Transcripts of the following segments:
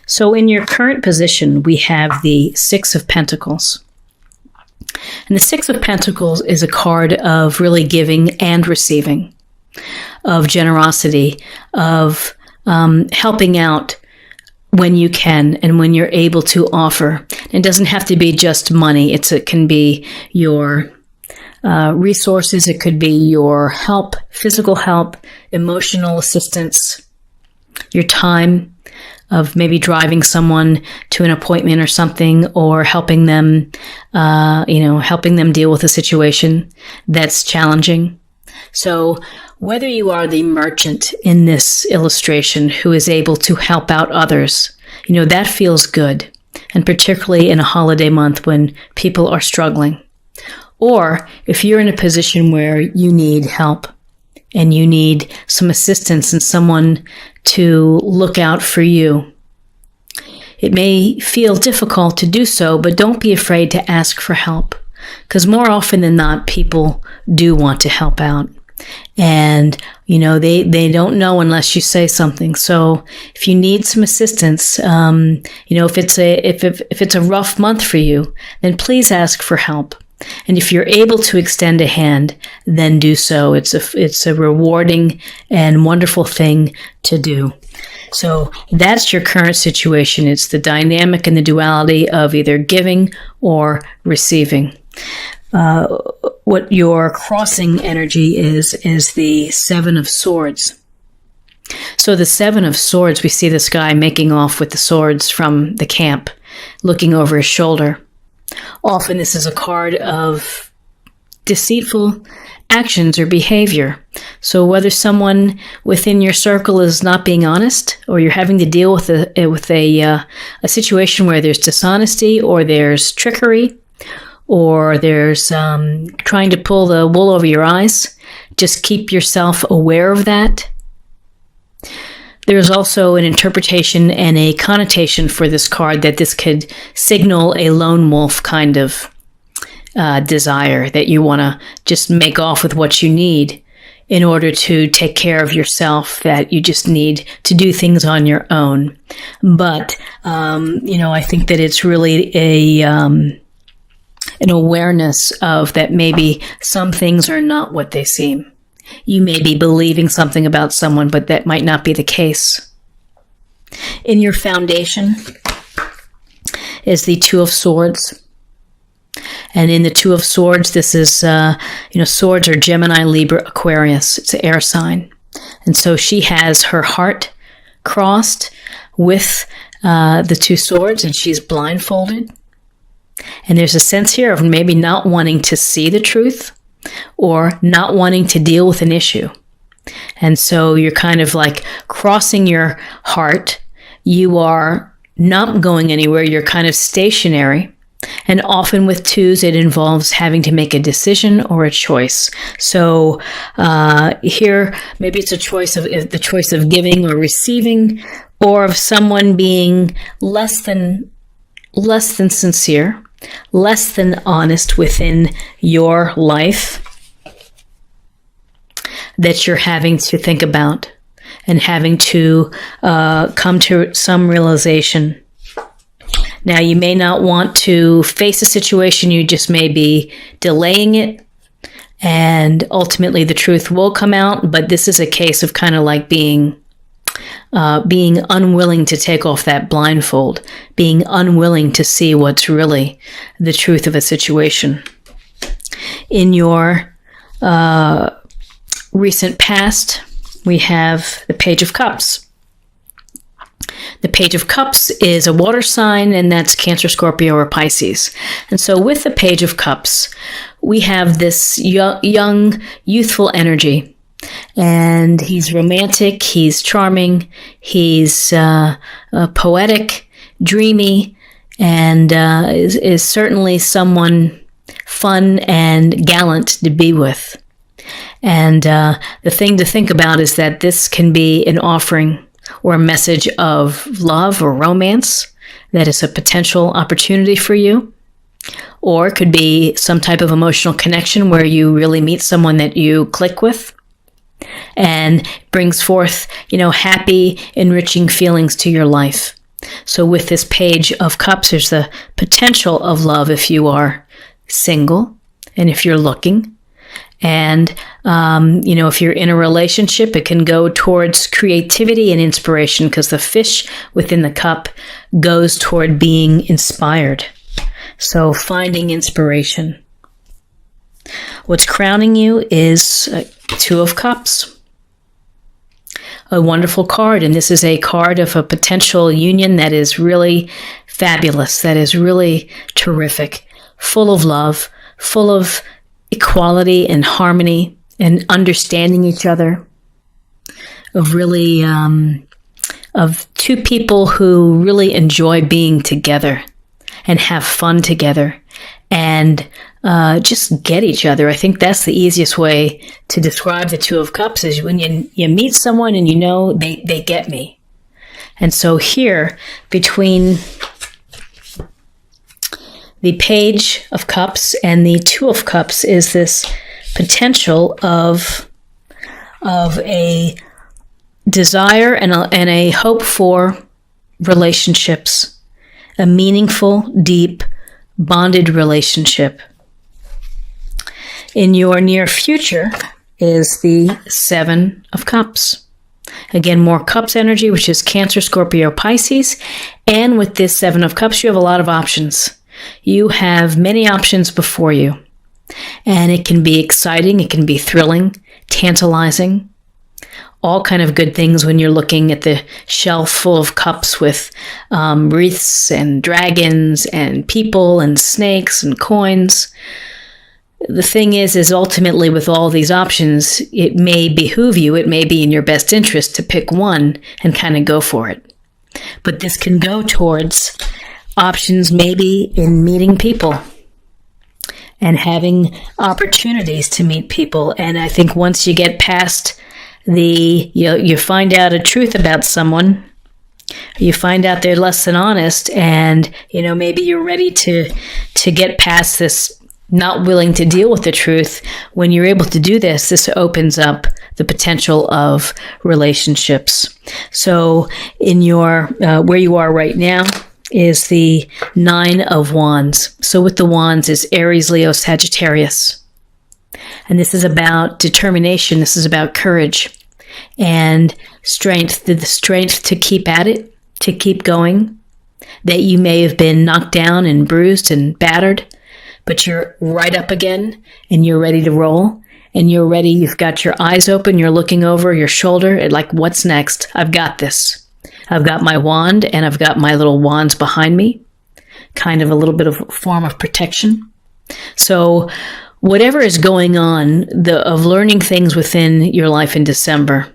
So in your current position, we have the Six of Pentacles. And the Six of Pentacles is a card of really giving and receiving, of generosity, of helping out when you can and when you're able to offer. It doesn't have to be just money. It can be your resources. It could be your help, physical help, emotional assistance, your time of maybe driving someone to an appointment or something, or helping them, helping them deal with a situation that's challenging. So whether you are the merchant in this illustration who is able to help out others, that feels good. And particularly in a holiday month when people are struggling. Or if you're in a position where you need help and you need some assistance and someone to look out for you. It may feel difficult to do so, but don't be afraid to ask for help, because more often than not, people do want to help out. And, they don't know unless you say something. So if you need some assistance, if it's a rough month for you, then please ask for help. And if you're able to extend a hand, then do so. It's a rewarding and wonderful thing to do. So that's your current situation. It's the dynamic and the duality of either giving or receiving. What your crossing energy is the Seven of Swords. So the Seven of Swords, we see this guy making off with the swords from the camp, looking over his shoulder. Often this is a card of deceitful actions or behavior. So whether someone within your circle is not being honest, or you're having to deal with a situation where there's dishonesty, or there's trickery, or there's trying to pull the wool over your eyes, just keep yourself aware of that. There's also an interpretation and a connotation for this card that this could signal a lone wolf kind of desire, that you want to just make off with what you need in order to take care of yourself, that you just need to do things on your own. But, I think that it's really an awareness of that maybe some things are not what they seem. You may be believing something about someone, but that might not be the case. In your foundation is the Two of Swords. And in the Two of Swords, this is, swords are Gemini, Libra, Aquarius. It's an air sign. And so she has her heart crossed with the two swords, and she's blindfolded. And there's a sense here of maybe not wanting to see the truth, or not wanting to deal with an issue. And so you're kind of like crossing your heart. You are not going anywhere. You're kind of stationary. And often with twos, it involves having to make a decision or a choice. So here, maybe it's the choice of giving or receiving, or of someone being less than sincere, less than honest within your life, that you're having to think about and having to come to some realization. Now, you may not want to face a situation, you just may be delaying it, and ultimately the truth will come out, but this is a case of kind of like being unwilling to take off that blindfold, being unwilling to see what's really the truth of a situation. In your recent past, we have the Page of Cups. The Page of Cups is a water sign, and that's Cancer, Scorpio, or Pisces. And so with the Page of Cups, we have this young, youthful energy. And he's romantic, he's charming, he's poetic, dreamy, and is certainly someone fun and gallant to be with. And the thing to think about is that this can be an offering or a message of love or romance that is a potential opportunity for you. Or it could be some type of emotional connection where you really meet someone that you click with and brings forth, happy, enriching feelings to your life. So with this Page of Cups, there's the potential of love if you are single and if you're looking. And, if you're in a relationship, it can go towards creativity and inspiration because the fish within the cup goes toward being inspired. So finding inspiration. What's crowning you is Two of Cups. A wonderful card, and this is a card of a potential union that is really fabulous, that is really terrific, full of love, full of equality and harmony and understanding each other, of really of two people who really enjoy being together and have fun together and just get each other. I think that's the easiest way to describe the Two of Cups is when you meet someone and they get me. And so here, between the Page of Cups and the Two of Cups is this potential of a desire and a hope for relationships, a meaningful, deep, bonded relationship. In your near future is the Seven of Cups. Again, more Cups energy, which is Cancer, Scorpio, Pisces. And with this Seven of Cups, you have a lot of options. You have many options before you. And it can be exciting, it can be thrilling, tantalizing, all kind of good things when you're looking at the shelf full of cups with wreaths and dragons and people and snakes and coins. The thing is ultimately with all these options, it may behoove you, it may be in your best interest to pick one and kind of go for it. But this can go towards options maybe in meeting people and having opportunities to meet people. And I think once you get past you find out a truth about someone, you find out they're less than honest, and, maybe you're ready to get past this not willing to deal with the truth. When you're able to do this, this opens up the potential of relationships. So in your, where you are right now, is the Nine of Wands. So with the Wands is Aries, Leo, Sagittarius. And this is about determination. This is about courage and strength, the strength to keep at it, to keep going, that you may have been knocked down and bruised and battered, but you're right up again and you're ready to roll and you're ready. You've got your eyes open. You're looking over your shoulder at like, what's next? I've got this. I've got my wand and I've got my little wands behind me, kind of a little bit of a form of protection. So whatever is going on, of learning things within your life in December,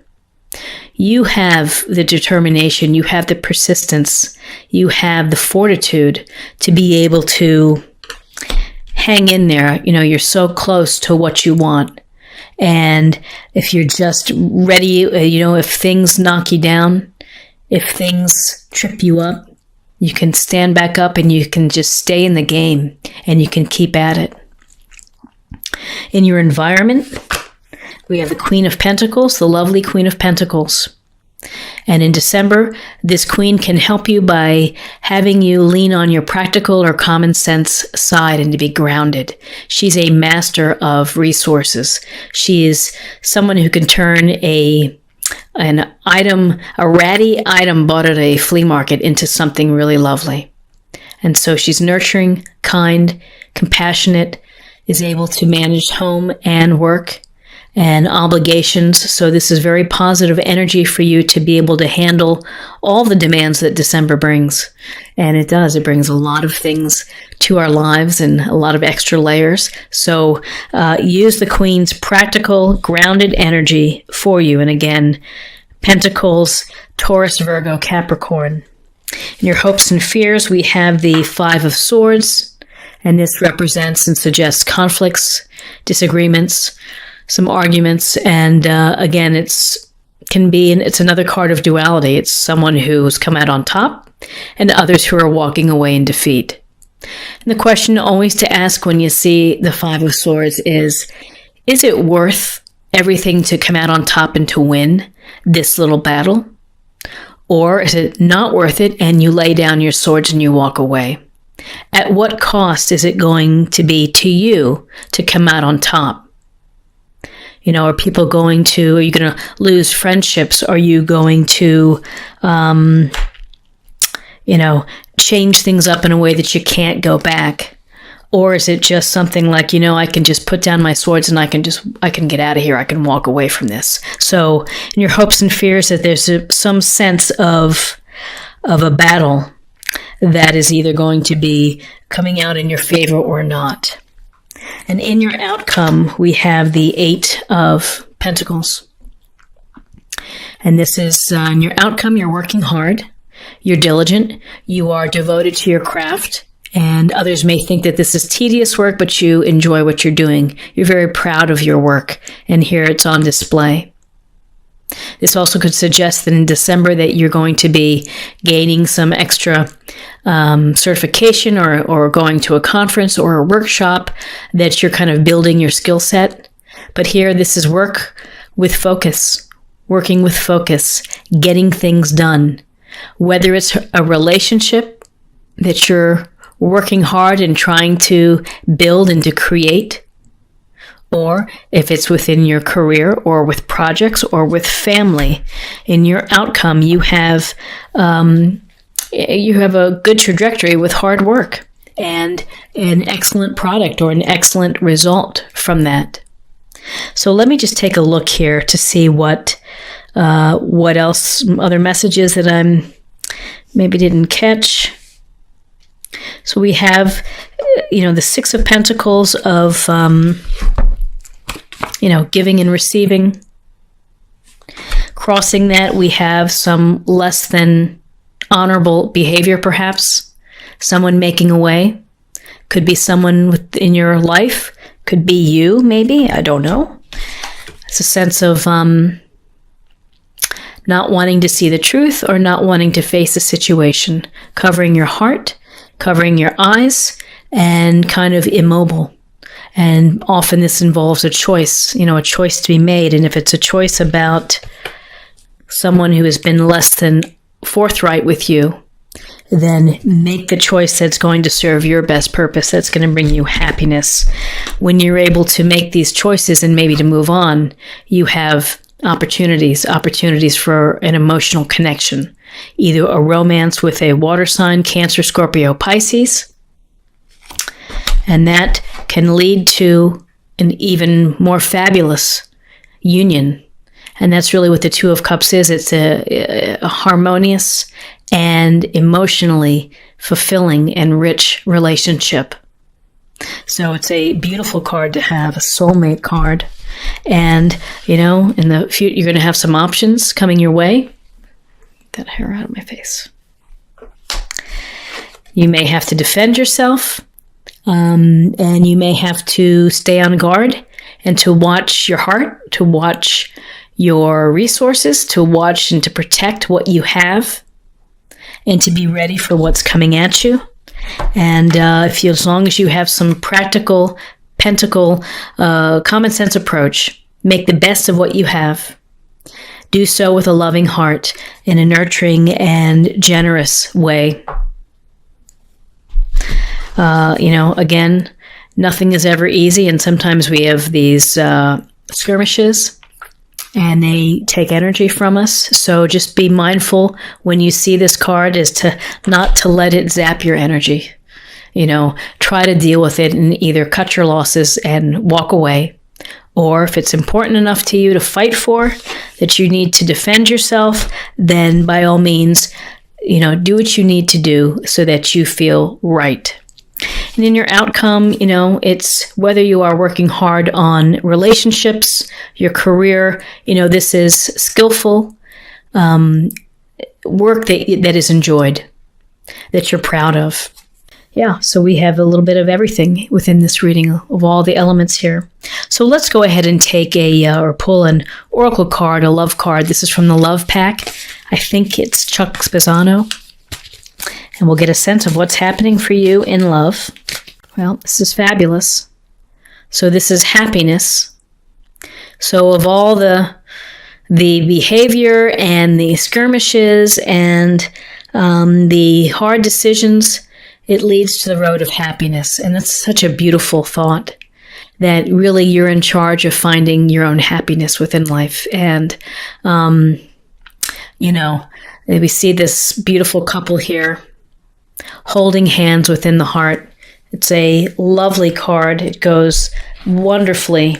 you have the determination, you have the persistence, you have the fortitude to be able to hang in there. You're so close to what you want. And if you're just ready, if things knock you down, if things trip you up, you can stand back up and you can just stay in the game and you can keep at it. In your environment, we have the Queen of Pentacles, the lovely Queen of Pentacles. And in December, this Queen can help you by having you lean on your practical or common sense side and to be grounded. She's a master of resources. She is someone who can turn a ratty item bought at a flea market into something really lovely. And so she's nurturing, kind, compassionate, is able to manage home and work and obligations. So this is very positive energy for you to be able to handle all the demands that December brings. And it does. It brings a lot of things to our lives and a lot of extra layers. So use the Queen's practical, grounded energy for you. And again, Pentacles, Taurus, Virgo, Capricorn. In your hopes and fears, we have the Five of Swords. And this represents and suggests conflicts, disagreements, some arguments. And again, it's another card of duality. It's someone who's come out on top and others who are walking away in defeat. And the question always to ask when you see the Five of Swords is it worth everything to come out on top and to win this little battle? Or is it not worth it and you lay down your swords and you walk away? At what cost is it going to be to you to come out on top? You know, are you going to lose friendships? Are you going to, change things up in a way that you can't go back? Or is it just something like, I can just put down my swords and I can get out of here. I can walk away from this. So in your hopes and fears that there's some sense of a battle that is either going to be coming out in your favor or not. And in your outcome, we have the 8 of Pentacles. And this is in your outcome, you're working hard, you're diligent, you are devoted to your craft, and others may think that this is tedious work, but you enjoy what you're doing. You're very proud of your work, and here it's on display. This also could suggest that in December that you're going to be gaining some extra certification or going to a conference or a workshop that you're kind of building your skill set. But here, this is work with focus, working with focus, getting things done. Whether it's a relationship that you're working hard and trying to build and to create, or if it's within your career or with projects or with family, in your outcome, you have a good trajectory with hard work and an excellent product or an excellent result from that. So let me just take a look here to see what else, other messages that I'm maybe didn't catch. So we have, the 6 of Pentacles of, giving and receiving. Crossing that, we have some less than honorable behavior, perhaps. Someone making away. Could be someone in your life. Could be you, maybe. I don't know. It's a sense of not wanting to see the truth or not wanting to face a situation. Covering your heart, covering your eyes, and kind of immobile. And often this involves a choice, a choice to be made. And if it's a choice about someone who has been less than forthright with you, then make the choice that's going to serve your best purpose, that's going to bring you happiness. When you're able to make these choices and maybe to move on, you have opportunities for an emotional connection, either a romance with a water sign, Cancer, Scorpio, Pisces, and that can lead to an even more fabulous union. And that's really what the 2 of Cups is. It's a harmonious and emotionally fulfilling and rich relationship. So it's a beautiful card to have, a soulmate card. And, in the future, you're going to have some options coming your way. Get that hair out of my face. You may have to defend yourself. And you may have to stay on guard and to watch your heart, to watch your resources, to watch and to protect what you have, and to be ready for what's coming at you. And as long as you have some practical, pentacle, common sense approach, make the best of what you have. Do so with a loving heart in a nurturing and generous way. Again, nothing is ever easy, and sometimes we have these skirmishes, and they take energy from us. So just be mindful when you see this card is to not to let it zap your energy. Try to deal with it and either cut your losses and walk away, or if it's important enough to you to fight for, that you need to defend yourself, then by all means, do what you need to do so that you feel right. And in your outcome, it's whether you are working hard on relationships, your career, this is skillful work that is enjoyed, that you're proud of. Yeah, so we have a little bit of everything within this reading of all the elements here. So let's go ahead and take or pull an oracle card, a love card. This is from the Love Pack. I think it's Chuck Spezzano. And we'll get a sense of what's happening for you in love. Well, this is fabulous. So this is happiness. So of all the the behavior and the skirmishes and the hard decisions, it leads to the road of happiness. And that's such a beautiful thought, that really you're in charge of finding your own happiness within life. And, we see this beautiful couple here holding hands within the heart. It's a lovely card. It goes wonderfully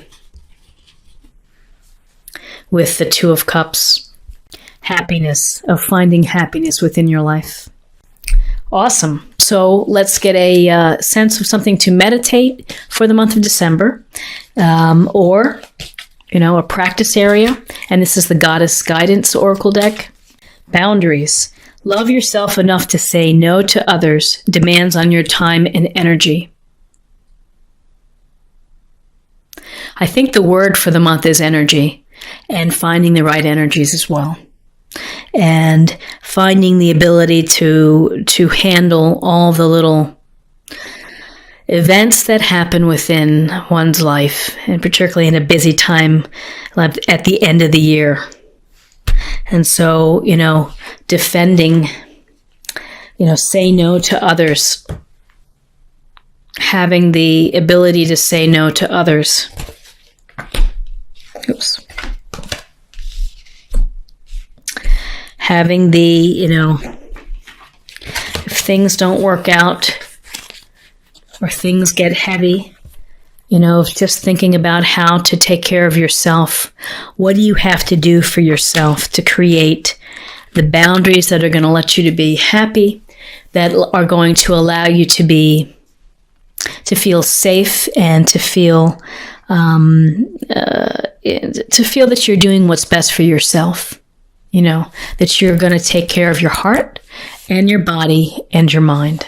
with the Two of Cups. Happiness, of finding happiness within your life. Awesome. So let's get a sense of something to meditate for the month of December, or, a practice area. And this is the Goddess Guidance Oracle deck. Boundaries. Love yourself enough to say no to others' demands on your time and energy. I think the word for the month is energy, and finding the right energies as well. And finding the ability to handle all the little events that happen within one's life, and particularly in a busy time at the end of the year. And so, defending, say no to others, having the ability to say no to others. Oops. Having the, if things don't work out or things get heavy, just thinking about how to take care of yourself. What do you have to do for yourself to create the boundaries that are going to let you to be happy, that are going to allow you to feel safe, and to feel that you're doing what's best for yourself. That you're going to take care of your heart and your body and your mind.